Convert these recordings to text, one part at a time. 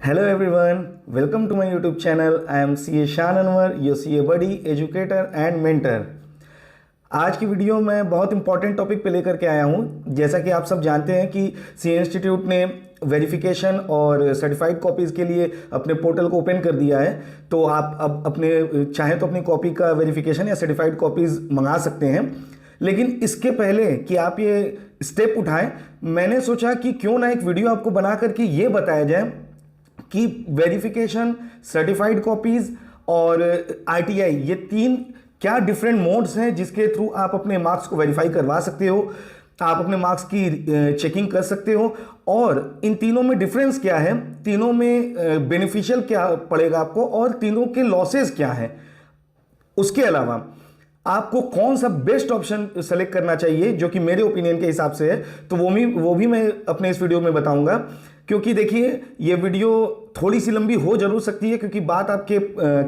Hello everyone, welcome to my YouTube channel. I am CA Shan Anwar, your CA buddy, educator and mentor. आज की video में बहुत important topic पे लेकर के आया हूँ। जैसा कि आप सब जानते हैं कि सी इंस्टीट्यूट ने वेरिफिकेशन और सर्टिफाइड कॉपीज़ के लिए अपने पोर्टल को ओपन कर दिया है, तो आप अब अपने चाहें तो अपनी कॉपी का वेरिफिकेशन या सर्टिफाइड कॉपीज़ मंगा सकते हैं। लेकिन इसके पहले कि आप ये स्टेप उठाएं, मैंने सोचा कि क्यों ना एक वीडियो आपको बना करके ये बताया जाए कि वेरिफिकेशन, सर्टिफाइड कॉपीज़ और आरटीआई, ये तीन क्या डिफरेंट मोड्स हैं जिसके थ्रू आप अपने मार्क्स को वेरीफाई करवा सकते हो, आप अपने मार्क्स की चेकिंग कर सकते हो, और इन तीनों में डिफरेंस क्या है, तीनों में बेनिफिशियल क्या पड़ेगा आपको, और तीनों के लॉसेस क्या हैं। उसके अलावा आपको कौन सा बेस्ट ऑप्शन सेलेक्ट करना चाहिए जो कि मेरे ओपिनियन के हिसाब से है, तो वो भी मैं अपने इस वीडियो में बताऊंगा। क्योंकि देखिए, ये वीडियो थोड़ी सी लंबी हो जरूर सकती है क्योंकि बात आपके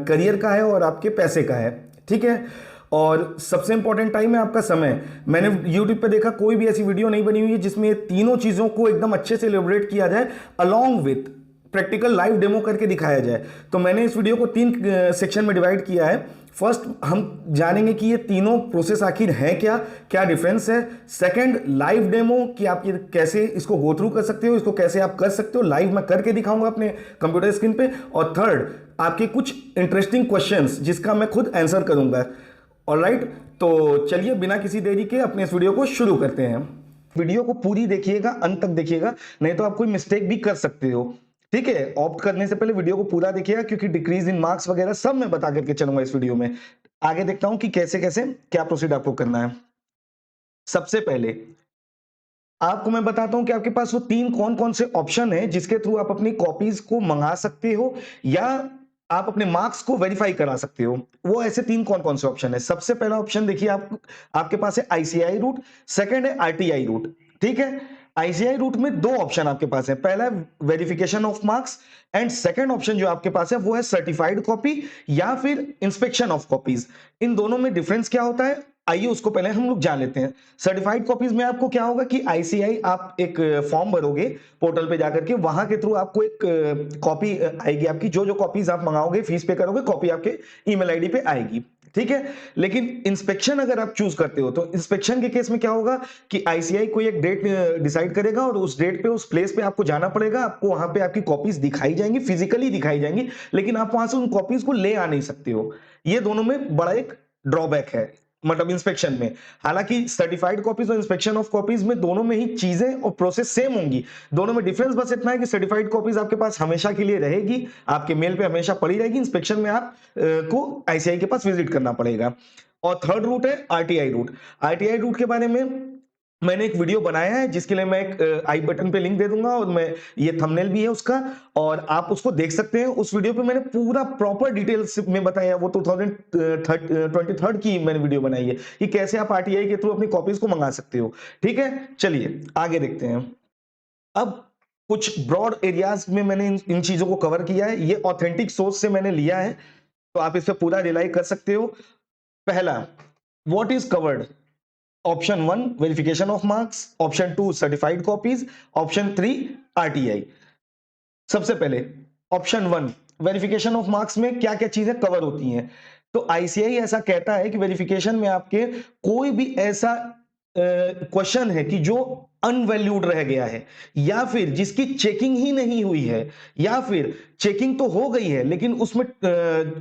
करियर का है और आपके पैसे का है, ठीक है। और सबसे इंपॉर्टेंट टाइम है आपका समय। मैंने YouTube पे देखा कोई भी ऐसी वीडियो नहीं बनी हुई है जिसमें ये तीनों चीज़ों को एकदम अच्छे से एलिब्रेट किया जाए, along with practical live demo करके दिखाया जाए। तो मैंने इस वीडियो को तीन सेक्शन में डिवाइड किया है। फर्स्ट, हम जानेंगे कि ये तीनों प्रोसेस आखिर हैं क्या, क्या डिफरेंस है। सेकंड, लाइव डेमो कि आप ये कैसे इसको गो थ्रू कर सकते हो, इसको कैसे आप कर सकते हो, लाइव मैं करके दिखाऊंगा अपने कंप्यूटर स्क्रीन पे। और थर्ड, आपके कुछ इंटरेस्टिंग क्वेश्चंस जिसका मैं खुद आंसर करूंगा। ऑलराइट, तो चलिए बिना किसी देरी के अपने इस वीडियो को शुरू करते हैं। वीडियो को पूरी देखिएगा, अंत तक देखिएगा, नहीं तो आप कोई मिस्टेक भी कर सकते हो, ठीक है। ऑप्ट करने से पहले वीडियो को पूरा देखिएगा क्योंकि डिक्रीज इन मार्क्स वगैरह सब मैं बता करके चलूंगा इस वीडियो में। आगे देखता हूं कि कैसे कैसे क्या प्रोसीड आपको करना है। सबसे पहले आपको मैं बताता हूं कि आपके पास वो तीन कौन कौन से ऑप्शन है जिसके थ्रू आप अपनी कॉपीज को मंगा सकते हो या आप अपने मार्क्स को वेरीफाई करा सकते हो। वो ऐसे तीन कौन कौन से ऑप्शन है। सबसे पहला ऑप्शन देखिए, आपके पास है आईसीआई रूट, सेकंड है आरटीआई रूट, ठीक है। आईसीआई रूट में दो ऑप्शन आपके पास है, पहला है verification of marks and second option जो आपके पास है वो है सर्टिफाइड कॉपी या फिर इंस्पेक्शन ऑफ कॉपीज। इन दोनों में डिफरेंस क्या होता है, आइए उसको पहले हम लोग जान लेते हैं। सर्टिफाइड कॉपीज में आपको क्या होगा कि आईसीआई आप एक फॉर्म भरोगे पोर्टल पे जाकर के, वहां के थ्रू आपको एक कॉपी आएगी आपकी, जो जो कॉपीज आप मंगाओगे, फीस पे करोगे, कॉपी आपके ईमेल आईडी पे आएगी, ठीक है। लेकिन इंस्पेक्शन अगर आप चूज करते हो तो इंस्पेक्शन के केस में क्या होगा कि आईसीआई कोई एक डेट डिसाइड करेगा और उस डेट पे उस प्लेस पे आपको जाना पड़ेगा, आपको वहां पे आपकी कॉपीज दिखाई जाएंगी, फिजिकली दिखाई जाएंगी, लेकिन आप वहां से उन कॉपीज को ले आ नहीं सकते हो। ये दोनों में बड़ा एक ड्रॉबैक है, मतलब इंस्पेक्शन में। हालांकि सर्टिफाइड कॉपीज और इंस्पेक्शन ऑफ कॉपीज में दोनों में ही चीजें और प्रोसेस सेम होंगी, दोनों में डिफरेंस बस इतना है कि सर्टिफाइड कॉपीज आपके पास हमेशा के लिए रहेगी, आपके मेल पे हमेशा पड़ी रहेगी, इंस्पेक्शन में आप को आईसीआई के पास विजिट करना पड़ेगा। और थर्ड रूट है आरटीआई रूट। आरटीआई रूट के बारे में मैंने एक वीडियो बनाया है जिसके लिए मैं एक आई बटन पे लिंक दे दूंगा, और मैं ये थंबनेल भी है उसका, और आप उसको देख सकते हैं। उस वीडियो पे मैंने पूरा प्रॉपर डिटेल्स में बताया, वो 2023 की मैंने वीडियो बनाई है कि कैसे आप आरटीआई के थ्रू अपनी कॉपीज को मंगा सकते हो, ठीक है। चलिए आगे देखते हैं। अब कुछ ब्रॉड एरियाज में मैंने इन चीजों को कवर किया है, ये ऑथेंटिक सोर्स से मैंने लिया है, तो आप इस पे पूरा रिलाई कर सकते हो। पहला, what is covered. Option 1 verification of marks, option 2 certified copies, option 3 RTI. सबसे पहले ऑप्शन 1 वेरिफिकेशन ऑफ मार्क्स में क्या क्या चीजें कवर होती हैं। तो आईसीआई ऐसा कहता है कि वेरिफिकेशन में आपके कोई भी ऐसा क्वेश्चन है कि जो अनवैल्यूड रह गया है, या फिर जिसकी चेकिंग ही नहीं हुई है, या फिर चेकिंग तो हो गई है लेकिन उसमें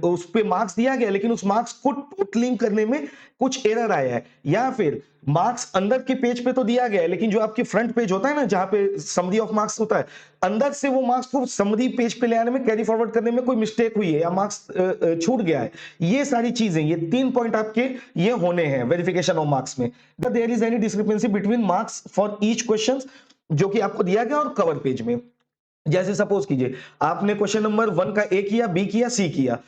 उस पे मार्क्स दिया गया लेकिन उस मार्क्स को टोटलिंग करने में कुछ एरर आया है, या फिर मार्क्स अंदर के पेज पे तो दिया गया है लेकिन जो आपकी फ्रंट पेज होता है ना, जहां पे समरी ऑफ मार्क्स होता है, अंदर से वो मार्क्स को समरी पेज पे ले आने में, कैरी फॉरवर्ड करने में कोई मिस्टेक हुई है या मार्क्स छूट गया है। ये सारी चीजें, ये 3 पॉइंट आपके ये होने हैं वेरिफिकेशन ऑफ मार्क्स में। There is any discrepancy between marks for each question जो कि आपको दिया गया और कवर पेज में। जैसे सपोज कीजिए आपने क्वेश्चन नंबर 1 का ए किया, बी किया, सी किया,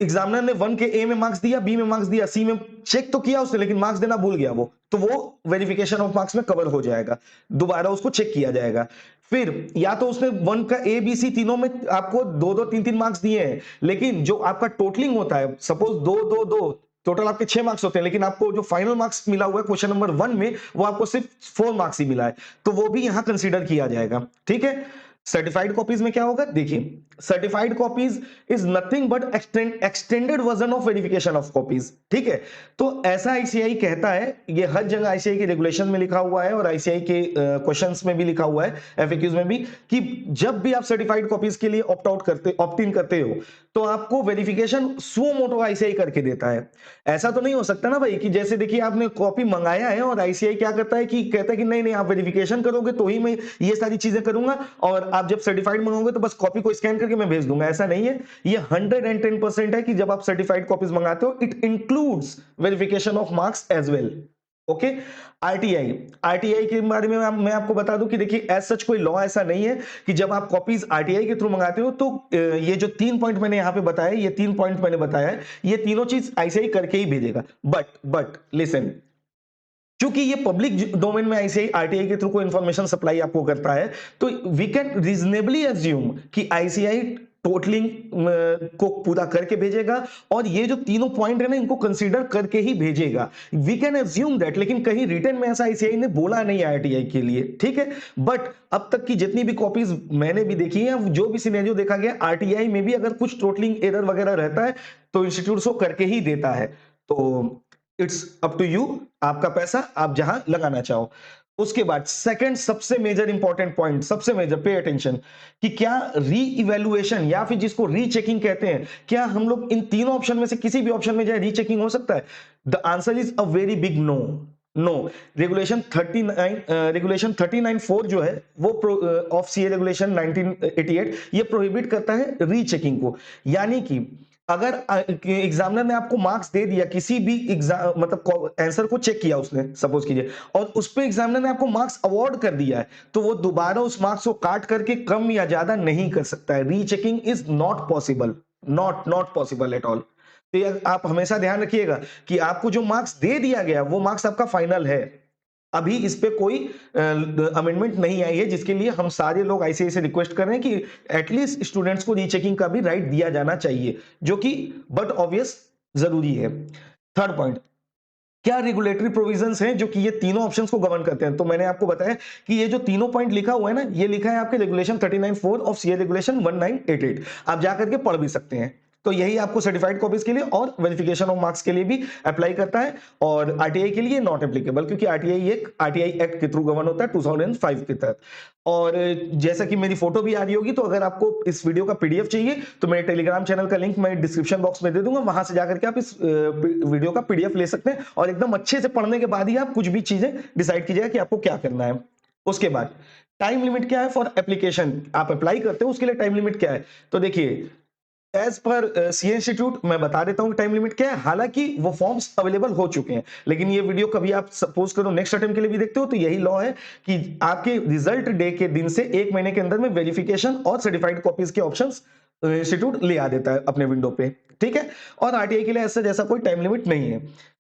एग्जामिनर ने 1 के ए में मार्क्स दिया, बी में मार्क्स दिया, सी में चेक तो किया उसने लेकिन मार्क्स देना भूल गया वो, तो वो वेरिफिकेशन ऑफ मार्क्स में कवर हो जाएगा, दोबारा उसको चेक किया जाएगा। फिर या तो उसने 1 का ए बी सी तीनों में आपको 2-2 3-3 मार्क्स दिए हैं, लेकिन जो आपका टोटलिंग होता है, सपोज 2-2-2 टोटल आपके 6 मार्क्स होते हैं, लेकिन आपको जो फाइनल मार्क्स मिला हुआ है क्वेश्चन नंबर 1 में वो आपको सिर्फ 4 मार्क्स ही मिला है, तो वो भी यहां कंसीडर किया जाएगा, ठीक है। सर्टिफाइड कॉपीज में क्या होगा, देखिए certified copies is nothing but extended version of verification of copies, ठीक है। तो ऐसा आईसीआई कहता है, ये हर जगह आईसीआई के रेगुलेशन में लिखा हुआ है और आईसीआई के क्वेश्चंस में भी लिखा हुआ है, एफएक्यूज में भी, कि जब भी आप सर्टिफाइड कॉपीज के लिए ऑप्ट इन करते हो तो आपको वेरिफिकेशन सुओ मोटो आईसीआई करके देता है। ऐसा तो नहीं हो सकता ना भाई कि जैसे देखिए आपने कॉपी मंगाया है और आईसीआई क्या करता है कि कहता है कि नहीं नहीं आप वेरिफिकेशन करोगे तो ही मैं ये सारी चीजें करूंगा और आप जब सर्टिफाइड मंगोगे तो बस कॉपी को स्कैन करके मैं भेज दूंगा। ऐसा नहीं है, ये 110% है कि जब आप सर्टिफाइड कॉपीज मंगाते हो it includes verification of marks as well. Okay, RTI, RTI के बारे में मैं आपको बता दूं कि देखिए एज सच कोई लॉ ऐसा नहीं है कि जब आप कॉपीज आरटीआई के थ्रू मंगाते हो तो ये जो 3 पॉइंट मैंने यहां पे बताया, ये 3 पॉइंट मैंने बताया है, ये तीनों चीज आईसीआई करके ही भेजेगा। बट लिसन, क्योंकि ये पब्लिक डोमेन में आईसीआई आरटीआई के थ्रू कोई इंफॉर्मेशन सप्लाई आपको करता है तो वी कैन रीजनेबली एज्यूम कि आईसीआई टोटलिंग को पूरा करके भेजेगा और ये जो तीनों पॉइंट है ना इनको कंसीडर करके ही भेजेगा। वी कैन एज्यूम दैट, लेकिन कहीं रिटर्न में ऐसा आईसीआई ने बोला नहीं आरटीआई के लिए, ठीक है। बट अब तक की जितनी भी कॉपीज मैंने भी देखी है, जो भी सिनेरियो देखा गया, आरटीआई में भी अगर कुछ टोटलिंग एरर वगैरह रहता है तो इंस्टीट्यूट उसको करके ही देता है। तो इट्स अप टू यू, आपका पैसा आप जहां लगाना चाहो। उसके बाद सेकंड सबसे मेजर इंपॉर्टेंट पॉइंट, सबसे मेजर, पे अटेंशन, कि क्या री इवैल्यूएशन या फिर जिसको रीचेकिंग कहते हैं, क्या हम लोग इन तीनों ऑप्शन में से किसी भी ऑप्शन में जाए रीचेकिंग हो सकता है? The answer is a very big no. No, regulation 39(4) जो है वो ऑफ सीए रेगुलेशन 1988 ये प्रोहिबिट करता है रीचेकिंग को। यानी कि अगर एग्जामिनर ने आपको मार्क्स दे दिया, किसी भी एग्जाम मतलब आंसर को चेक किया उसने, सपोज कीजिए, और उस पे एग्जामिनर ने आपको मार्क्स अवार्ड कर दिया है, तो वो दोबारा उस मार्क्स को काट करके कम या ज्यादा नहीं कर सकता है। Rechecking is not possible, not possible at all. तो ये आप हमेशा ध्यान रखिएगा कि आपको जो मार्क्स दे दिया गया वो मार्क्स आपका फाइनल है। अभी इस पे कोई अमेंडमेंट नहीं आई है, जिसके लिए हम सारे लोग आईसीआई से रिक्वेस्ट कर रहे हैं कि एटलीस्ट स्टूडेंट्स को रीचेकिंग का भी राइट दिया जाना चाहिए, जो कि बट ऑब्वियस जरूरी है। थर्ड पॉइंट, क्या रेगुलेटरी प्रोविजंस हैं जो कि ये तीनों ऑप्शंस को गवर्न करते हैं? तो मैंने आपको बताया कि ये जो तीनों पॉइंट लिखा हुआ है ना, ये लिखा है आपके रेगुलेशन 39(4) ऑफ सीए रेगुलेशन 1988। आप जाकर के पढ़ भी सकते हैं। तो यही आपको सर्टिफाइड कॉपीज के लिए और वेरिफिकेशन ऑफ मार्क्स के लिए भी अप्लाई करता है, और आरटीआई के लिए नॉट एप्लीकेबल, क्योंकि आरटीआई एक आरटीआई एक्ट के थ्रू गवर्न होता है 2005 के तहत। और जैसा कि मेरी फोटो भी आ रही होगी, तो अगर आपको इस वीडियो का पीडीएफ चाहिए तो मेरे टेलीग्राम चैनल का लिंक मैं डिस्क्रिप्शन बॉक्स में दे दूंगा, वहां से जाकर के आप इस वीडियो का पीडीएफ ले सकते हैं और एकदम अच्छे से पढ़ने के बाद ही आप कुछ भी चीजें डिसाइड कीजिएगा कि आपको क्या करना है। उसके बाद टाइम लिमिट क्या है फॉर एप्लीकेशन, आप अप्लाई करते हो उसके लिए टाइम लिमिट क्या है? तो देखिए एज पर सीए इंस्टीट्यूट मैं बता देता हूं टाइम लिमिट क्या है। हालांकि वो फॉर्म्स अवेलेबल हो चुके हैं, लेकिन ये वीडियो कभी आप सपोज करो नेक्स्ट अटेम्प्ट के लिए भी देखते हो तो यही लॉ है कि आपके रिजल्ट डे के दिन से 1 महीने के अंदर में वेरिफिकेशन और सर्टिफाइड कॉपीज के ऑप्शंस इंस्टीट्यूट ले आ देता है अपने विंडो पे, ठीक है। और आरटीआई के लिए ऐसा जैसा कोई टाइम लिमिट नहीं है।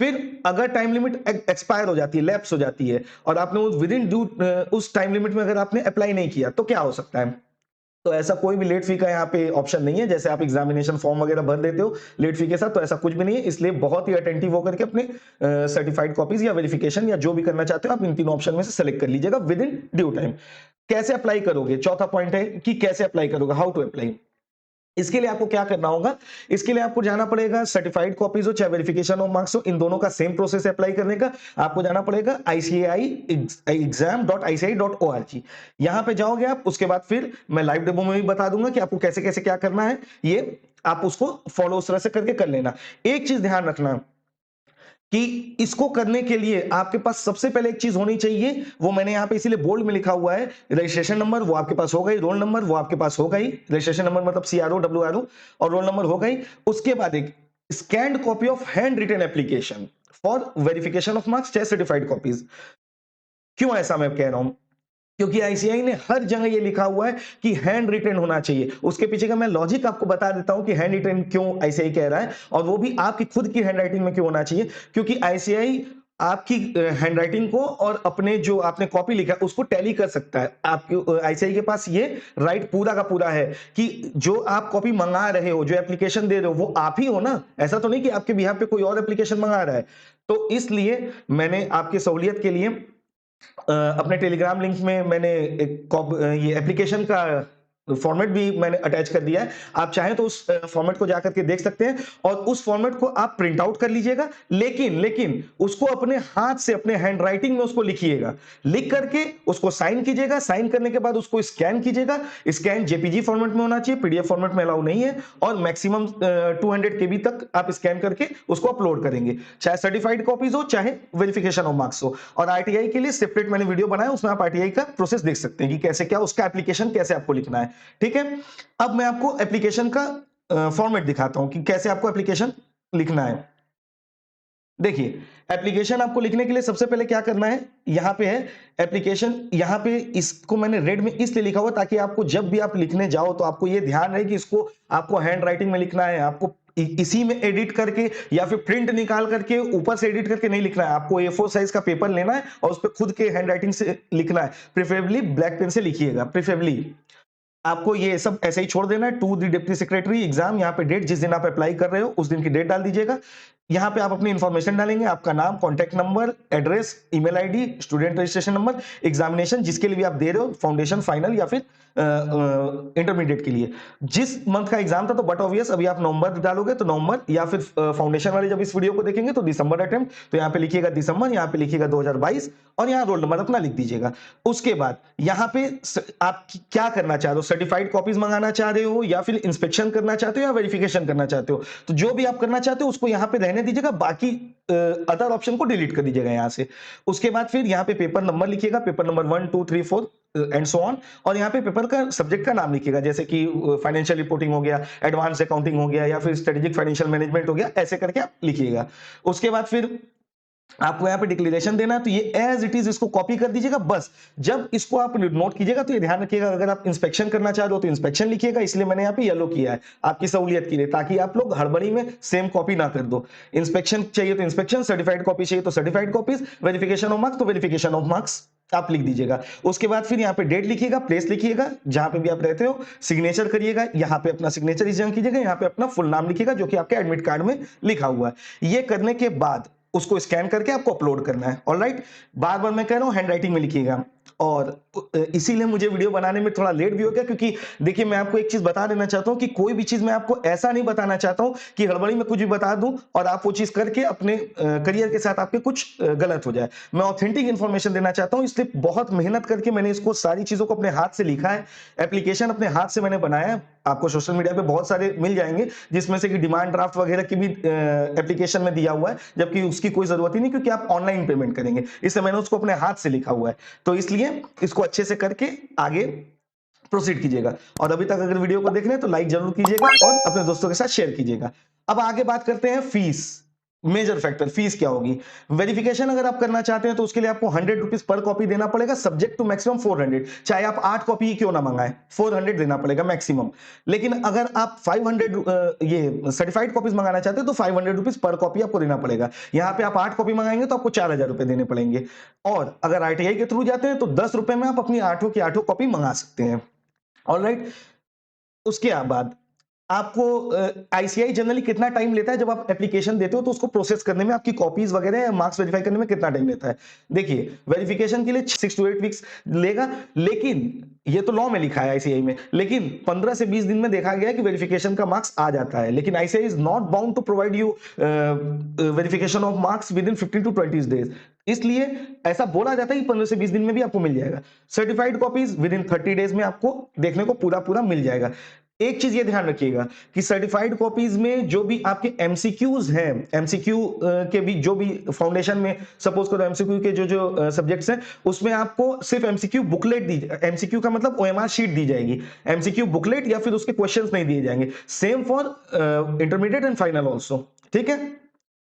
फिर अगर टाइम लिमिट एक्सपायर हो जाती है, लैप्स हो जाती है, और आपने विद इन उस टाइम लिमिट में अगर आपने अप्लाई नहीं किया तो क्या हो सकता है? तो ऐसा कोई भी लेट फी का यहाँ पे ऑप्शन नहीं है। जैसे आप एग्जामिनेशन फॉर्म वगैरह भर देते हो लेट फी के साथ, तो ऐसा कुछ भी नहीं है। इसलिए बहुत ही अटेंटिव होकर के अपने सर्टिफाइड कॉपीज या वेरिफिकेशन या जो भी करना चाहते हो आप इन तीनों ऑप्शन में से सेलेक्ट कर लीजिएगा विद इन ड्यू टाइम। कैसे अप्लाई करोगे? चौथा पॉइंट है कि कैसे अप्लाई करोगे, हाउ टू अप्लाई। इसके लिए आपको क्या करना होगा? इसके लिए आपको जाना पड़ेगा, सर्टिफाइड कॉपीज हो चाहे वेरिफिकेशन ऑफ मार्क्स हो, इन दोनों का सेम प्रोसेस है अप्लाई करने का। आपको जाना पड़ेगा ICAI exam.ici.org, यहां पे जाओगे आप। उसके बाद फिर मैं लाइव डेमो में भी बता दूंगा कि आपको कैसे कैसे क्या करना है, ये आप उसको फॉलो उस तरह से करके कर लेना। एक चीज ध्यान रखना कि इसको करने के लिए आपके पास सबसे पहले एक चीज होनी चाहिए, वो मैंने यहां पे इसीलिए बोल्ड में लिखा हुआ है, रजिस्ट्रेशन नंबर वो आपके पास होगा ही, रोल नंबर वो आपके पास होगा ही, रजिस्ट्रेशन नंबर मतलब CRO WRO, और रोल नंबर होगा ही। उसके बाद एक scanned copy of handwritten application for verification of marks चाहे सर्टिफाइड कॉपीज। क्यों ऐसा मैं कह रहा हूं? क्योंकि आईसीआई ने हर जगह ये लिखा हुआ है कि हैंड रिटन होना चाहिए। उसके पीछे का मैं लॉजिक आपको बता देता हूं कि हैंड रिटन क्यों आईसीआई कह रहा है, और वो भी आपकी खुद की हैंडराइटिंग में क्यों होना चाहिए। क्योंकि आईसीआई आपकी हैंडराइटिंग को और अपने जो आपने कॉपी लिखा है उसको टैली कर सकता है। आपके आईसीआई के पास ये राइट पूरा का पूरा है कि जो आप कॉपी मंगा रहे हो, जो एप्लीकेशन दे रहे हो, वो आप ही हो ना। ऐसा तो नहीं कि आपके बिहाफ पे कोई और एप्लीकेशन मंगा रहा है। तो इसलिए मैंने आपकी सहूलियत के लिए अपने टेलीग्राम लिंक में मैंने ये एप्लीकेशन का फॉर्मेट भी मैंने अटैच कर दिया है। आप चाहें तो उस फॉर्मेट को जाकर के देख सकते हैं और उस फॉर्मेट को आप प्रिंट आउट कर लीजिएगा, लेकिन उसको अपने हाथ से अपने हैंड राइटिंग में उसको लिखिएगा। लिख करके उसको साइन कीजिएगा। साइन करने के बाद उसको स्कैन कीजिएगा। स्कैन जेपीजी फॉर्मेट में होना चाहिए, पीडीएफ फॉर्मेट में अलाउ नहीं है, और मैक्सिमम 200 केबी तक आप स्कैन करके उसको अपलोड करेंगे, चाहे सर्टिफाइड कॉपीज हो चाहे वेरिफिकेशन ऑफ मार्क्स हो। और आरटीआई के लिए सेपरेट मैंने वीडियो बनाया, उसमें आप आरटीआई का प्रोसेस देख सकते हैं कि कैसे क्या उसका एप्लीकेशन कैसे आपको लिखना है। ठीक है, अब मैं आपको एप्लीकेशन का फॉर्मेट दिखाता हूं कि कैसे आपको एप्लीकेशन लिखना है। देखिए, एप्लीकेशन आपको लिखने के लिए सबसे पहले क्या करना है, यहां पे है एप्लीकेशन। यहां पे इसको मैंने रेड में इसलिए लिखा हुआ ताकि आपको जब भी आप लिखने जाओ तो आपको ये ध्यान रहे कि इसको आपको हैंड राइटिंग में लिखना है। आपको इसी में एडिट करके या फिर प्रिंट निकाल करके ऊपर से एडिट करके नहीं लिखना है। आपको A4 साइज का पेपर लेना है और उस पर खुद के हैंड राइटिंग से लिखना है। प्रेफरेबली ब्लैक पेन से लिखिएगा, प्रेफरेबली। आपको ये सब ऐसे ही छोड़ देना है। To the deputy secretary exam, यहाँ पे डेट जिस दिन आप अप्लाई कर रहे हो उस दिन की डेट डाल दीजिएगा। यहाँ पे आप अपनी इंफॉर्मेशन डालेंगे, आपका नाम, contact number, address, email ID, student registration number, examination जिसके लिए भी आप दे रहे हो, फाउंडेशन, फाइनल या फिर इंटरमीडिएट के लिए जिस मंथ का एग्जाम था। तो बट ऑब्वियस अभी आप नवंबर डालोगे तो नवंबर, या फिर फाउंडेशन वाले जब इस वीडियो को देखेंगे तो दिसंबर अटेम्प्ट, तो यहाँ पे लिखिएगा दिसंबर, यहाँ पे लिखिएगा 2022 और यहाँ रोल नंबर अपना लिख दीजिएगा। उसके बाद यहाँ पे आप क्या करना चाह रहे हो, सर्टिफाइड कॉपीज मंगाना चाह रहे हो या फिर इंस्पेक्शन करना चाहते हो या वेरिफिकेशन करना चाहते हो, तो जो भी आप करना चाहते हो उसको यहाँ पे रहने दीजिएगा, बाकी अदर ऑप्शन को डिलीट कर दीजिएगा यहाँ से। उसके बाद फिर यहाँ पे पेपर नंबर लिखिएगा, paper number 1 2 3 4 and so on, और यहाँ पे पेपर का सब्जेक्ट का नाम लिखिएगा, जैसे कि फाइनेंशियल रिपोर्टिंग हो गया, एडवांस अकाउंटिंग हो गया, या फिर स्ट्रेटेजिक फाइनेंशियल मैनेजमेंट हो गया, ऐसे करके आप लिखिएगा। उसके बाद फिर आपको यहाँ पे डिक्लेरेशन देना है, तो ये एज इट इज इसको कॉपी कर दीजिएगा बस। जब इसको आप नोट कीजिएगा तो ये ध्यान रखिएगा, अगर आप इंस्पेक्शन करना चाह रहे हो तो इंस्पेक्शन लिखिएगा, इसलिए मैंने यहाँ पे येलो किया है आपकी सहूलियत के लिए, ताकि आप लोग हड़बड़ी में सेम कॉपी ना कर दो। इंस्पेक्शन चाहिए तो इंस्पेक्शन, सर्टिफाइड कॉपी चाहिए तो certified copies, verification of marks तो वेरिफिकेशन ऑफ मार्क्स आप लिख दीजिएगा। उसके बाद फिर यहाँ पे डेट लिखिएगा, प्लेस लिखिएगा जहां पे भी आप रहते हो, सिग्नेचर करिएगा, यहाँ पे अपना सिग्नेचर इस जगह कीजिएगा, यहाँ पे अपना फुल नाम लिखिएगा जो कि आपके एडमिट कार्ड में लिखा हुआ है। ये करने के बाद उसको स्कैन करके आपको अपलोड करना है। ऑलराइट, बार बार मैं कह रहा हूं हैंड राइटिंग में लिखिएगा। और इसीलिए मुझे वीडियो बनाने में थोड़ा लेट भी हो गया, क्योंकि देखिए मैं आपको एक चीज बता देना चाहता हूं कि कोई भी चीज मैं आपको ऐसा नहीं बताना चाहता हूं कि हड़बड़ी में कुछ भी बता दूं और आप वो चीज करके अपने करियर के साथ आपके कुछ गलत हो जाए। मैं ऑथेंटिक इंफॉर्मेशन देना चाहता हूं, इसलिए बहुत मेहनत करके मैंने इसको सारी चीजों को अपने हाथ से लिखा है। एप्लीकेशन अपने हाथ से मैंने बनाया है। आपको सोशल मीडिया पे बहुत सारे मिल जाएंगे जिसमें से कि डिमांड ड्राफ्ट वगैरह की भी एप्लीकेशन में दिया हुआ है, जबकि उसकी कोई जरूरत ही नहीं, क्योंकि आप ऑनलाइन पेमेंट करेंगे। इससे मैंने उसको अपने हाथ से लिखा हुआ है, तो इसलिए इसको अच्छे से करके आगे प्रोसीड कीजिएगा। और अभी तक अगर वीडियो को देख रहे हैं तो लाइक जरूर कीजिएगा और अपने दोस्तों के साथ शेयर कीजिएगा। अब आगे बात करते हैं फीस, मेजर फैक्टर फीस क्या होगी। वेरिफिकेशन अगर आप करना चाहते हैं तो उसके लिए आपको 100 रुपीज पर कॉपी देना पड़ेगा, सब्जेक्ट टू मैक्सिमम 400, चाहे आप 8 कॉपी ही क्यों ना मंगाएं, 400 देना पड़ेगा मैक्सिमम। लेकिन अगर आप 500 ये सर्टिफाइड कॉपीज मंगाना चाहते हैं तो 500 रुपीज पर कॉपी आपको देना पड़ेगा। यहां पे आप 8 कॉपी मंगाएंगे तो आपको 4000 रुपए देने पड़ेंगे। और अगर आरटीआई के थ्रू जाते हैं तो 10 रुपए में आप अपनी 8 की 8 कॉपी मंगा सकते हैं। ऑलराइट, उसके बाद आपको आईसीआई जनरली कितना टाइम लेता है जब आप एप्लीकेशन देते हो तो उसको प्रोसेस करने में, आपकी कॉपीज वगैरह या मार्क्स वेरीफाई करने में कितना टाइम लेता है। देखिए, वेरिफिकेशन के लिए 6 to 8 वीक्स लेगा, लेकिन ये तो लॉ में लिखा है आईसीआई में, लेकिन 15 से 20 दिन में देखा गया है कि वेरिफिकेशन का मार्क्स आ जाता है। लेकिन ICAI is not bound to provide you verification of marks within 15 to 20 days, इसलिए ऐसा बोला जाता है कि 15 से 20 दिन में भी आपको मिल जाएगा। Certified copies with in 30 days में आपको देखने को पूरा मिल जाएगा। एक चीज ये ध्यान रखिएगा कि सर्टिफाइड कॉपीज में जो भी आपके एमसीक्यूज हैं, एमसीक्यू के भी जो भी फाउंडेशन में सपोज करो एमसीक्यू के जो सब्जेक्ट्स हैं उसमें आपको सिर्फ एमसीक्यू बुकलेट दी, एमसीक्यू का मतलब ओएमआर शीट दी जाएगी, एमसीक्यू बुकलेट या फिर उसके क्वेश्चंस नहीं दिए जाएंगे। Same for intermediate and final also, ठीक है।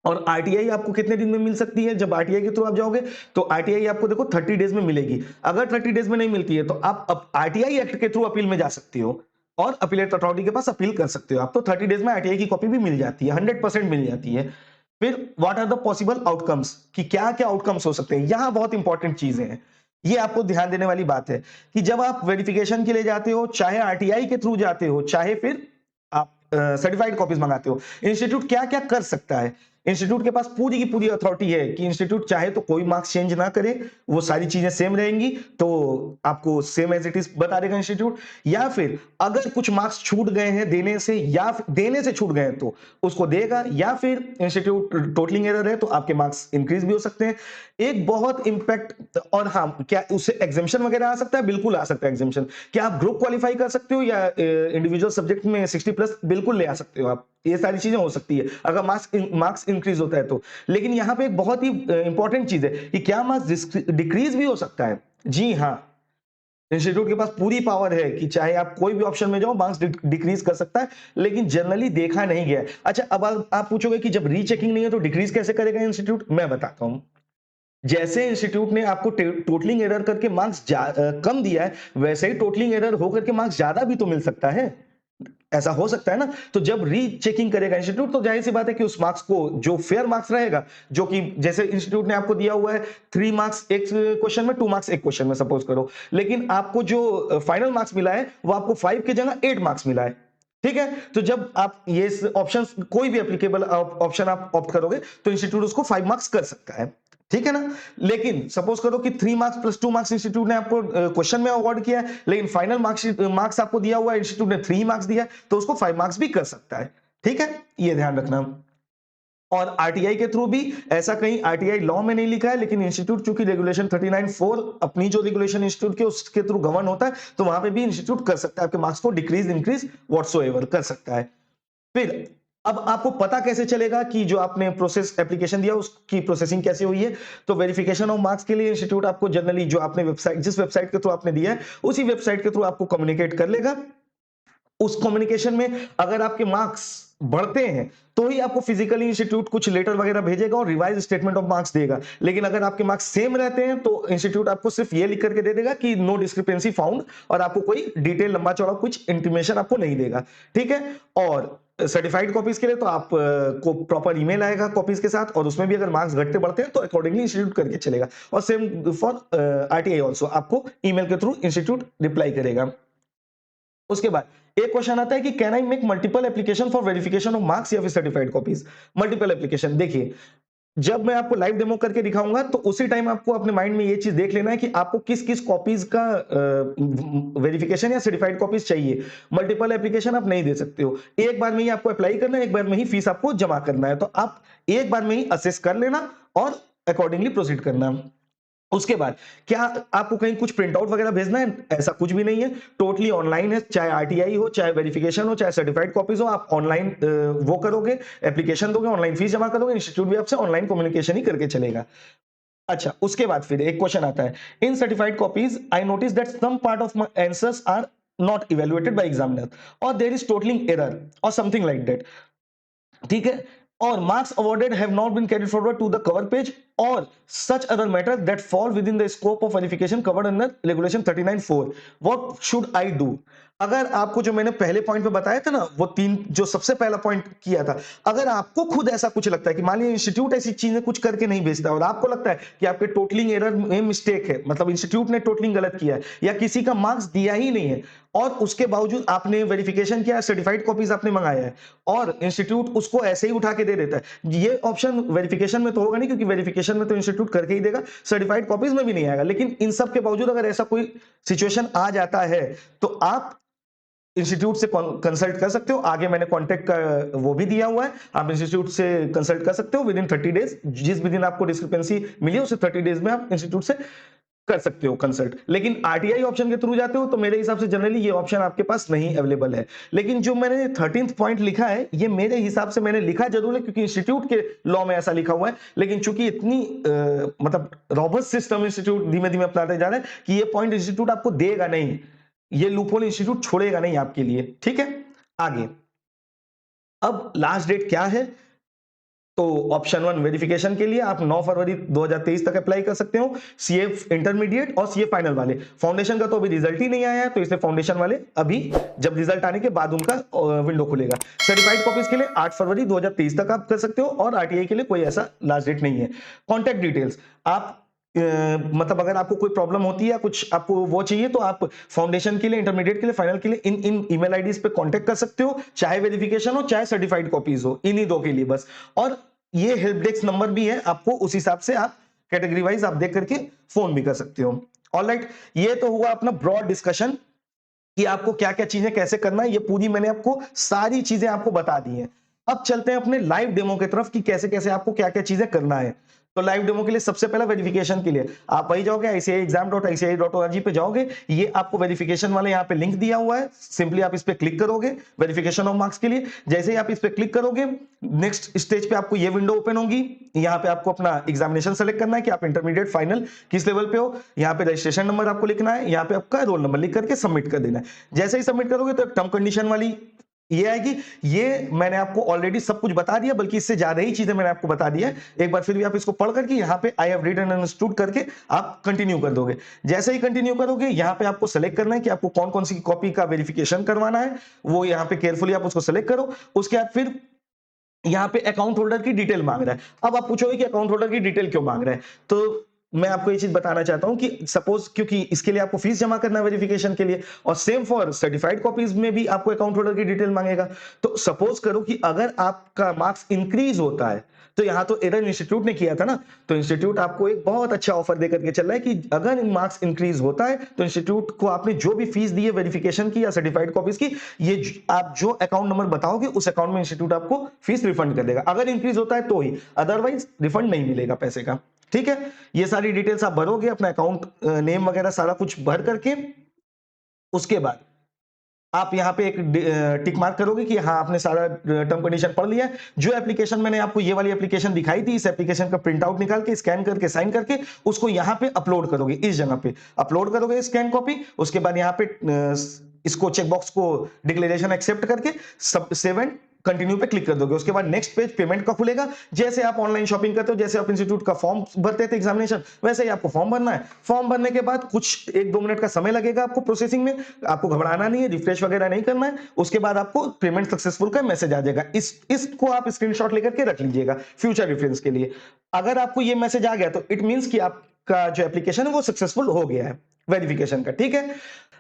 और आरटीआई आपको कितने दिन में मिल सकती है, जब आरटीआई के थ्रू आप जाओगे तो आरटीआई आपको देखो 30 डेज में मिलेगी। अगर 30 डेज में नहीं मिलती है तो आप आरटीआई एक्ट के थ्रू अपील में जा सकती हो और अपीलेट अथॉरिटी के पास अपील कर सकते हो आप, तो 30 डेज में आरटीआई की कॉपी भी मिल जाती है, 100% मिल जाती है। फिर what are the possible outcomes, कि क्या क्या आउटकम्स हो सकते हैं, यहां बहुत इंपॉर्टेंट चीजें हैं, ये आपको ध्यान देने वाली बात है कि जब आप वेरिफिकेशन के लिए जाते हो, चाहे आरटीआई के थ्रू जाते हो, चाहे फिर आप सर्टिफाइड कॉपीज मंगाते हो, इंस्टीट्यूट क्या क्या कर सकता है। इंस्टीट्यूट के पास पूरी की पूरी अथॉरिटी है कि इंस्टीट्यूट चाहे तो कोई मार्क्स चेंज ना करे, वो सारी चीजें सेम रहेंगी, तो आपको सेम एज इट इज बता देगा इंस्टीट्यूट। या फिर अगर कुछ मार्क्स छूट गए हैं देने से, या देने से छूट गए हैं तो उसको देगा, या फिर इंस्टीट्यूट टोटलिंग एरर है तो आपके मार्क्स इंक्रीज भी हो सकते हैं। एक बहुत इंपैक्ट, और हाँ, क्या उससे एग्जामिशन वगैरह आ सकता है? बिल्कुल आ सकता है एग्जामिशन। क्या आप ग्रुप क्वालिफाई कर सकते हो या इंडिविजुअल सब्जेक्ट में 60+ बिल्कुल ले आ सकते हो आप, ये सारी चीजें हो सकती है अगर मार्क्स इंक्रीज होता है तो। लेकिन यहां पे एक बहुत ही इंपॉर्टेंट चीज है कि क्या मार्क्स डिक्रीज भी हो सकता है? जी हाँ, इंस्टीट्यूट के पास पूरी पावर है कि चाहे आप कोई भी ऑप्शन में जाओ मार्क्स डिक्रीज कर सकता है, लेकिन जनरली देखा नहीं गया है। अच्छा, अब आप पूछोगे कि जब रीचेकिंग नहीं है तो डिक्रीज कैसे करेगा इंस्टीट्यूट? मैं बताता हूं। जैसे इंस्टीट्यूट ने आपको टोटलिंग एरर करके मार्क्स कम दिया है, वैसे ही टोटलिंग एरर होकर के मार्क्स ज्यादा भी तो मिल सकता है, ऐसा हो सकता है ना। तो जब रीचेकिंग करेगा इंस्टीट्यूट तो जाहिर सी बात है कि उस मार्क्स को, जो फेयर मार्क्स रहेगा, जो कि जैसे इंस्टीट्यूट ने आपको दिया हुआ है 3 मार्क्स एक क्वेश्चन में, 2 मार्क्स एक क्वेश्चन में सपोज करो, लेकिन आपको जो फाइनल मार्क्स मिला है वो आपको 5 की जगह 8 मार्क्स मिला है, ठीक है। तो जब आप ये ऑप्शन, कोई भी एप्लीकेबल ऑप्शन आप ऑप्ट करोगे तो इंस्टीट्यूट उसको 5 मार्क्स कर सकता है, ठीक है ना। लेकिन सपोज करो कि 3 मार्क्स प्लस 2 मार्क्स इंस्टीट्यूट ने आपको क्वेश्चन में अवार्ड किया है, लेकिन फाइनल मार्क्स आपको दिया हुआ है, इंस्टीट्यूट ने 3 मार्क्स दिया है, तो उसको 5 मार्क्स भी कर सकता है, ठीक है, ये ध्यान रखना। और आरटीआई के थ्रू भी, ऐसा कहीं आरटीआई लॉ में नहीं लिखा है, लेकिन इंस्टीट्यूट चूंकि रेगुलेशन 39(4) अपनी जो रेगुलेशन इंस्टीट्यूट के उसके थ्रू गवर्न होता है, तो वहां पे भी इंस्टीट्यूट कर सकता है, आपके मार्क्स को डिक्रीज इंक्रीज व्हाटसोएवर कर सकता है। फिर अब आपको पता कैसे चलेगा कि जो आपने प्रोसेस एप्लीकेशन दिया उसकी प्रोसेसिंग कैसे हुई है? तो वेरिफिकेशन ऑफ मार्क्स के लिए इंस्टीट्यूट आपको जनरली जो आपने वेबसाइट, जिस वेबसाइट के थ्रू आपने दिया है उसी वेबसाइट के थ्रू आपको कम्युनिकेट कर लेगा। उस कम्युनिकेशन में अगर आपके मार्क्स बढ़ते हैं तो ही आपको फिजिकली इंस्टीट्यूट कुछ लेटर वगैरह भेजेगा और रिवाइज स्टेटमेंट ऑफ मार्क्स देगा। लेकिन अगर आपके मार्क्स सेम रहते हैं तो इंस्टीट्यूट आपको सिर्फ ये लिख करके दे देगा कि नो डिस्क्रिपेंसी फाउंड, और आपको कोई डिटेल लंबा चौड़ा कुछ इंटीमेशन आपको नहीं देगा, ठीक है। और सर्टिफाइड कॉपीज के लिए तो आप को प्रॉपर ईमेल आएगा कॉपीज के साथ, और उसमें भी अगर मार्क्स घटते बढ़ते हैं तो अकॉर्डिंगली इंस्टीट्यूट करके चलेगा। और सेम फॉर आरटीआई ऑल्सो, आपको ईमेल के थ्रू इंस्टीट्यूट रिप्लाई करेगा। उसके बाद एक क्वेश्चन आता है कि can I make multiple application for verification of marks या फिर सर्टिफाइड कॉपीज? मल्टीपल एप्लीकेशन, देखिए जब मैं आपको लाइव डेमो करके दिखाऊंगा तो उसी टाइम आपको अपने माइंड में ये चीज देख लेना है कि आपको किस किस कॉपीज का वेरिफिकेशन या सर्टिफाइड कॉपीज चाहिए। मल्टीपल एप्लीकेशन आप नहीं दे सकते हो, एक बार में ही आपको अप्लाई करना है, एक बार में ही फीस आपको जमा करना है, तो आप एक बार में ही असेस कर लेना और अकॉर्डिंगली प्रोसीड करना। उसके बाद क्या आपको कहीं कुछ प्रिंट आउट वगैरह भेजना है? ऐसा कुछ भी नहीं है, टोटली ऑनलाइन है, चाहे आरटीआई हो, चाहे वेरिफिकेशन हो, चाहे सर्टिफाइड कॉपीज हो, आप ऑनलाइन वो करोगे, एप्लीकेशन दोगे, ऑनलाइन फीस जमा करोगे, इंस्टीट्यूट भी आपसे ऑनलाइन कम्युनिकेशन ही करके चलेगा। अच्छा, उसके बाद फिर एक क्वेश्चन आता है, in certified copies I notice that some part of my answers are not evaluated by examiner और देयर इज टोटलिंग एरर और समथिंग लाइक दैट, ठीक है। और marks awarded have not been carried forward to the cover page or such other matters that fall within the scope of verification covered under regulation 39(4). what should I do? अगर आपको जो मैंने पहले point पे बताया था ना, वो 3 जो सबसे पहला पॉइंट किया था, अगर आपको खुद ऐसा कुछ लगता है कि मान लीजिए इंस्टीट्यूट ऐसी चीजें कुछ करके नहीं भेजता और आपको लगता है कि आपके टोटलिंग एरर में मिस्टेक है, मतलब इंस्टीट्यूट ने टोटलिंग गलत किया है या किसी का मार्क्स दिया ही नहीं है, और उसके बावजूद आपने वेरिफिकेशन किया, सर्टिफाइड कॉपीज आपने मंगाया है और इंस्टीट्यूट उसको ऐसे ही उठा के दे देता है, ये ऑप्शन वेरिफिकेशन में तो होगा नहीं, क्योंकि वेरिफिकेशन में तो इंस्टीट्यूट करके ही देगा, सर्टिफाइड कॉपीज में भी नहीं आएगा। लेकिन इन सब के बावजूद अगर ऐसा कोई सिचुएशन आ जाता है तो आप इंस्टीट्यूट से कंसल्ट कर सकते हो, आगे मैंने कॉन्टेक्ट का वो भी दिया हुआ है, आप इंस्टीट्यूट से कंसल्ट कर सकते हो विद इन 30 डेज, जिस भी दिन आपको डिस्क्रिपेंसी मिली उसे 30 डेज में आप इंस्टीट्यूट से कर सकते हो कंसल्ट। लेकिन आरटीआई ऑप्शन के थ्रू जाते हो तो मेरे हिसाब से जनरली ये ऑप्शन आपके पास नहीं अवेलेबल है। लेकिन जो मैंने 13th पॉइंट लिखा है, ये मेरे हिसाब से मैंने लिखा जरूर है क्योंकि इंस्टीट्यूट के लॉ में ऐसा लिखा हुआ है, लेकिन चूंकि इतनी मतलब रॉबस्ट सिस्टम इंस्टीट्यूट धीमे धीमे अपनाते जा रहे हैं कि ये पॉइंट इंस्टीट्यूट आपको देगा नहीं, ये लूपहोल इंस्टीट्यूट छोड़ेगा नहीं आपके लिए, ठीक है। आगे अब लास्ट डेट क्या है? तो ऑप्शन 1 वेरिफिकेशन के लिए आप 9 फरवरी 2023 तक अप्लाई कर सकते हो, सीए इंटरमीडिएट और सीए फाइनल वाले। फाउंडेशन का तो अभी रिजल्ट ही नहीं आया है, तो इसलिए फाउंडेशन वाले अभी जब रिजल्ट आने के बाद उनका विंडो खुलेगा। सर्टिफाइड कॉपीज के लिए 8 फरवरी 2023 तक आप कर सकते हो और आरटीआई के लिए कोई ऐसा लास्ट डेट नहीं है। कॉन्टैक्ट डिटेल्स आप मतलब अगर आपको कोई प्रॉब्लम होती है या कुछ आपको वो चाहिए तो आप फाउंडेशन के लिए, इंटरमीडिएट के लिए, फाइनल के लिए इन ईमेल आईडीज पे कांटेक्ट कर सकते हो, चाहे वेरिफिकेशन हो चाहे सर्टिफाइड कॉपीज हो, इन्हीं दो के लिए बस। और ये हेल्प डेस्क नंबर भी है, आपको उस हिसाब से आप कैटेगरी वाइज आप देख करके फोन भी कर सकते हो। ऑलराइट, ये तो हुआ अपना ब्रॉड डिस्कशन कि आपको क्या क्या चीजें कैसे करना है, ये पूरी मैंने आपको सारी चीजें आपको बता दी हैं। अब चलते हैं अपने लाइव डेमो की तरफ कि कैसे कैसे आपको क्या क्या चीजें करना है। तो लाइव डेमो के लिए सबसे पहला वेरिफिकेशन के लिए आप वही जाओगे ICAI-exam.ICAI.org पे जाओगे, ये आपको वेरिफिकेशन वाले यहाँ पे लिंक दिया हुआ है, सिंपली आप इस पे क्लिक करोगे वेरिफिकेशन ऑफ मार्क्स के लिए। जैसे ही आप इस पे क्लिक करोगे, नेक्स्ट स्टेज पे आपको ये विंडो ओपन होगी। यहाँ पे आपको अपना एग्जामिनेशन सेलेक्ट करना है कि आप इंटरमीडिएट फाइनल किस लेवल पे हो। यहाँ पे रजिस्ट्रेशन नंबर आपको लिखना है, यहाँ पे आपका रोल नंबर लिख करके सबमिट कर देना है। जैसे ही सबमिट करोगे तो टर्म कंडीशन वाली ये आएगी। ये मैंने आपको ऑलरेडी सब कुछ बता दिया, बल्कि इससे ज्यादा ही चीजें मैंने आपको बता दिया है। एक बार फिर भी आप इसको पढ़ करके यहाँ पे I have read and understood करके आप कंटिन्यू कर दोगे। जैसे ही कंटिन्यू करोगे, यहाँ पे आपको सेलेक्ट करना है कि आपको कौन कौन सी कॉपी का वेरिफिकेशन करवाना है, वो यहाँ पे केयरफुली आप उसको सेलेक्ट करो। उसके बाद फिर यहाँ पे अकाउंट होल्डर की डिटेल मांग रहा है। अब आप पूछोगे कि अकाउंट होल्डर की डिटेल क्यों मांग रहा है, तो मैं आपको ये चीज बताना चाहता हूं कि सपोज, क्योंकि इसके लिए आपको फीस जमा करना है वेरिफिकेशन के लिए, और सेम फॉर सर्टिफाइड कॉपीज में भी आपको अकाउंट होल्डर की डिटेल मांगेगा। तो सपोज करो कि अगर आपका मार्क्स इंक्रीज होता है, तो यहां तो एरर इंस्टीट्यूट ने किया था ना, तो इंस्टीट्यूट आपको एक बहुत अच्छा ऑफर देकर के चल रहा है कि अगर मार्क्स इंक्रीज होता है तो इंस्टीट्यूट को आपने जो भी फीस दी है वेरिफिकेशन की या सर्टिफाइड कॉपीज की, ये आप जो अकाउंट नंबर बताओगे उस अकाउंट में इंस्टीट्यूट आपको फीस रिफंड कर देगा। अगर इंक्रीज होता है तो ही, अदरवाइज रिफंड नहीं मिलेगा पैसे का। ठीक है, ये सारी डिटेल्स आप भरोगे, अपना अकाउंट नेम वगैरह सारा कुछ भर करके, उसके बाद आप यहाँ पे एक टिक मार्क करोगे कि हाँ आपने सारा टर्म कंडीशन पढ़ लिया है। जो एप्लीकेशन मैंने आपको ये वाली एप्लीकेशन दिखाई थी, इस एप्लीकेशन का प्रिंट आउट निकाल के स्कैन करके साइन करके उसको यहाँ पे अपलोड करोगे, इस जगह पे अपलोड करोगे स्कैन कॉपी। उसके बाद यहाँ पे इसको चेकबॉक्स को डिक्लेरेशन एक्सेप्ट करके सब सेव एंड कंटिन्यू पे क्लिक कर दोगे। उसके बाद नेक्स्ट पेज पेमेंट का खुलेगा। जैसे आप ऑनलाइन शॉपिंग करते हो, जैसे आप इंस्टीट्यूट का फॉर्म भरते थे एग्जामिनेशन, वैसे ही आपको फॉर्म भरना है। फॉर्म भरने के बाद कुछ 1-2 मिनट का समय लगेगा आपको प्रोसेसिंग में, आपको घबराना नहीं है, रिफ्रेश वगैरह नहीं करना है। उसके बाद आपको पेमेंट सक्सेसफुल का मैसेज आ जाएगा। इसको आप स्क्रीनशॉट लेकर के रख लीजिएगा फ्यूचर रेफरेंस के लिए। अगर आपको ये मैसेज आ गया तो इट मींस कि आपका जो एप्लीकेशन है वो सक्सेसफुल हो गया है वेरिफिकेशन का। ठीक है,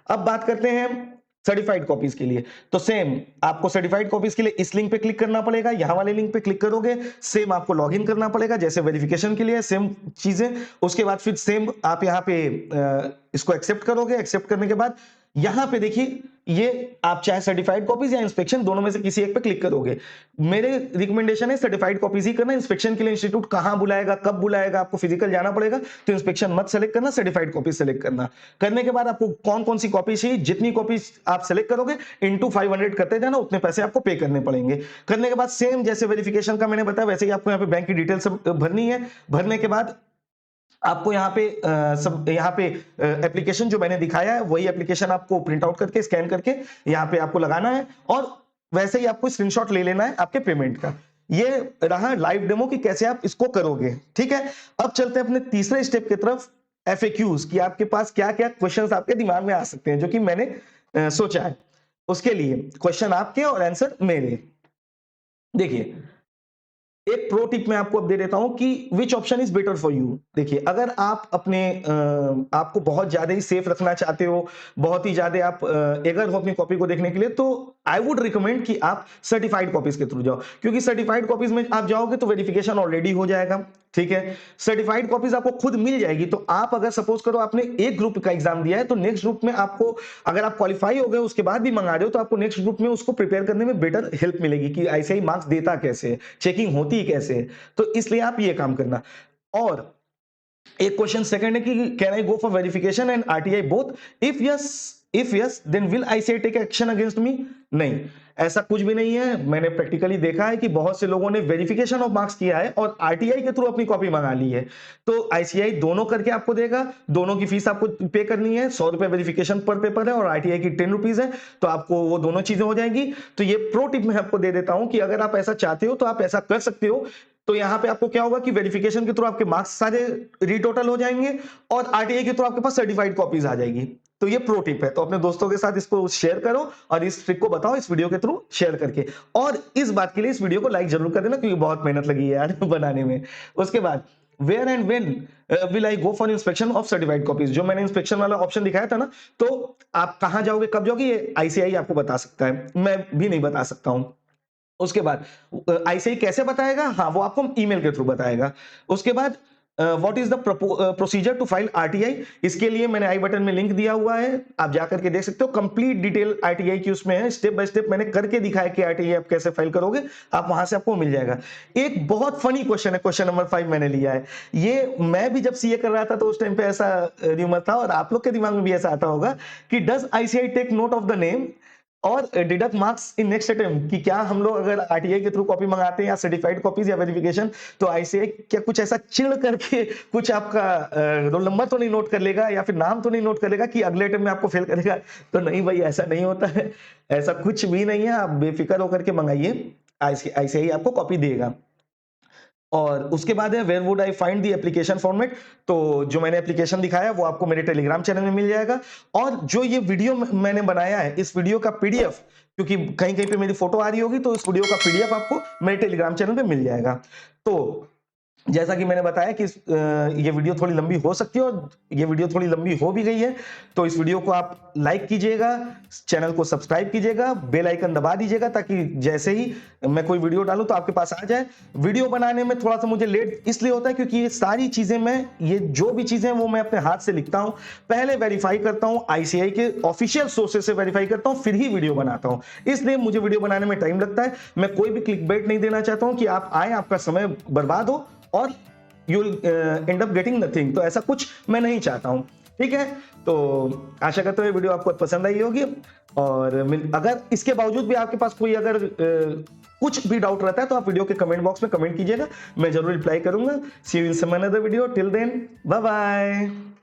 अब बात करते हैं सर्टिफाइड कॉपीज के लिए। तो सेम आपको सर्टिफाइड कॉपीज के लिए इस लिंक पे क्लिक करना पड़ेगा, यहां वाले लिंक पे क्लिक करोगे, सेम आपको लॉगिन करना पड़ेगा जैसे वेरिफिकेशन के लिए, सेम चीजें। उसके बाद फिर सेम आप यहाँ पे इसको एक्सेप्ट करोगे। एक्सेप्ट करने के बाद यहां पे देखिए, ये आप चाहे सर्टिफाइड कॉपीज या इंस्पेक्शन दोनों में से किसी एक पे क्लिक करोगे। मेरे रिकमेंडेशन है सर्टिफाइड कॉपीज ही करना। इंस्पेक्शन के लिए इंस्टीट्यूट कहां बुलाएगा, कब बुलाएगा, आपको फिजिकल जाना पड़ेगा, तो इंस्पेक्शन मत सेलेक्ट करना, सर्टिफाइड कॉपीज सेलेक्ट करना। करने के बाद आपको कौन कौन सी कॉपी चाहिए, जितनी कॉपीज आप सेलेक्ट करोगे इंटू 500 करते जाना, उतने पैसे आपको पे करने पड़ेंगे। करने के बाद सेम जैसे वेरिफिकेशन का मैंने बताया, वैसे ही आपको यहाँ पे बैंक की डिटेल सब भरनी है। भरने के बाद आपको यहाँ पे सब यहाँ पे एप्लीकेशन जो मैंने दिखाया है वही एप्लीकेशन आपको प्रिंट आउट करके स्कैन करके यहाँ पे आपको लगाना है, और वैसे ही आपको स्क्रीनशॉट ले लेना है आपके पेमेंट का। ये रहा लाइव डेमो कि कैसे आप इसको करोगे। ठीक है, अब चलते हैं अपने तीसरे स्टेप की तरफ, FAQs, कि आपके पास क्या क्या क्वेश्चंस आपके दिमाग में आ सकते हैं, जो कि मैंने सोचा है। उसके लिए क्वेश्चन आपके और आंसर मेरे। देखिए, एक प्रो टिप मैं आपको अब दे देता हूं कि which option is better for you. देखिए, अगर आप अपने आपको बहुत ज्यादा ही सेफ रखना चाहते हो, बहुत ही ज्यादा आप एगर हो अपनी कॉपी को देखने के लिए, तो आई वुड रिकमेंड कि आप सर्टिफाइड कॉपीज के थ्रू जाओ, क्योंकि सर्टिफाइड कॉपीज में आप जाओगे तो वेरिफिकेशन ऑलरेडी हो जाएगा। ठीक है, सर्टिफाइड कॉपीज आपको खुद मिल जाएगी। तो आप अगर सपोज करो आपने एक ग्रुप का एग्जाम दिया है, तो नेक्स्ट ग्रुप में आपको, अगर आप क्वालिफाई हो गए उसके बाद भी मंगा रहे हो, तो आपको नेक्स्ट ग्रुप में उसको प्रिपेयर करने में बेटर हेल्प मिलेगी कि ऐसे ही मार्क्स देता कैसे, चेकिंग होती कैसे। तो इसलिए आप ये काम करना। और एक क्वेश्चन सेकंड है कि can I go for verification and RTI both? If yes then will ICAI take action against me? नहीं, ऐसा कुछ भी नहीं है। मैंने प्रैक्टिकली देखा है कि बहुत से लोगों ने वेरिफिकेशन ऑफ मार्क्स किया है और RTI के थ्रू अपनी कॉपी मंगा ली है। तो ICAI दोनों करके आपको देगा, दोनों की फीस आपको पे करनी है। 100 रुपए वेरिफिकेशन पर पेपर है और RTI की 10 रुपीज है, तो आपको वो दोनों चीजें हो जाएगी। तो ये प्रो टिप मैं आपको दे देता हूं कि अगर आप ऐसा चाहते हो तो आप ऐसा कर सकते हो। तो यहां पे आपको क्या होगा कि वेरिफिकेशन के थ्रू आपके मार्क्स सारे रीटोटल हो जाएंगे और RTI के थ्रू आपके पास सर्टिफाइड कॉपीज आ जाएगी। तो ये प्रो टिप है, तो अपने दोस्तों के साथ इसको शेयर करो और इस ट्रिक को बताओ इस वीडियो के थ्रू शेयर करके। और इस बात के लिए इस वीडियो को लाइक जरूर कर देना, क्योंकि बहुत मेहनत लगी है यार बनाने में। उसके बाद where and when will I go for inspection of certified copies, जो मैंने इंस्पेक्शन वाला ऑप्शन दिखाया था ना, तो आप कहां जाओगे, कब जाओगे, ये ICAI आपको बता सकता है, मैं भी नहीं बता सकता हूं। उसके बाद आईसीआई कैसे बताएगा, हाँ वो आपको ईमेल के थ्रू बताएगा। उसके बाद what is the procedure to file RTI, इसके लिए मैंने आई बटन में लिंक दिया हुआ है, आप जाकर के देख सकते हो। कंप्लीट डिटेल आरटीआई की उसमें है, स्टेप बाय स्टेप मैंने करके दिखाया कि आरटीआई आप कैसे फाइल करोगे, आप वहां से आपको मिल जाएगा। एक बहुत फनी क्वेश्चन है, क्वेश्चन नंबर 5 मैंने लिया है। ये मैं भी जब सीए कर रहा था तो उस टाइम पे ऐसा र्यूमर था, और आप लोग के दिमाग में भी ऐसा आता होगा कि does ICI take note of the name और deduct marks in next attempt, कि क्या हम लोग अगर आरटीआई के थ्रू कॉपी मंगाते हैं या सर्टिफाइड कॉपीज या वेरिफिकेशन, तो आईसीआई क्या कुछ ऐसा चिड़ करके कुछ आपका रोल नंबर तो नहीं नोट कर लेगा या फिर नाम तो नहीं नोट कर लेगा कि अगले अटेम्प्ट में आपको फेल करेगा? तो नहीं भाई, ऐसा नहीं होता है, ऐसा कुछ भी नहीं है, आप बेफिक्र होकर के मंगाइए, आईसीआई आपको कॉपी देगा। और उसके बाद है where would I find the application format, तो जो मैंने एप्लीकेशन दिखाया वो आपको मेरे टेलीग्राम चैनल में मिल जाएगा। और जो ये वीडियो मैंने बनाया है, इस वीडियो का पीडीएफ, क्योंकि कहीं कहीं पे मेरी फोटो आ रही होगी, तो इस वीडियो का पीडीएफ आपको मेरे टेलीग्राम चैनल पे मिल जाएगा। तो जैसा कि मैंने बताया कि ये वीडियो थोड़ी लंबी हो सकती है, और ये वीडियो थोड़ी लंबी हो भी गई है, तो इस वीडियो को आप लाइक कीजिएगा, चैनल को सब्सक्राइब कीजिएगा, बेल आइकन दबा दीजिएगा, ताकि जैसे ही मैं कोई वीडियो डालूं तो आपके पास आ जाए। वीडियो बनाने में थोड़ा सा मुझे लेट इसलिए होता है क्योंकि ये सारी चीजें ये जो भी चीजें हैं वो मैं अपने हाथ से लिखता हूं, पहले वेरीफाई करता हूं, आईसीआई के ऑफिशियल सोर्सेस से वेरीफाई करता हूं, फिर ही वीडियो बनाता हूं, इसलिए मुझे वीडियो बनाने में टाइम लगता है। मैं कोई भी क्लिकबेट नहीं देना चाहता हूं कि आप आए, आपका समय बर्बाद हो और you and up getting nothing, तो ऐसा कुछ मैं नहीं चाहता हूं। ठीक है, तो आशा करता हूं ये वीडियो आपको पसंद आई होगी, और अगर इसके बावजूद भी आपके पास कोई अगर कुछ भी डाउट रहता है तो आप वीडियो के कमेंट बॉक्स में कमेंट कीजिएगा, मैं जरूर रिप्लाई करूंगा। See you in some another video, till then bye bye.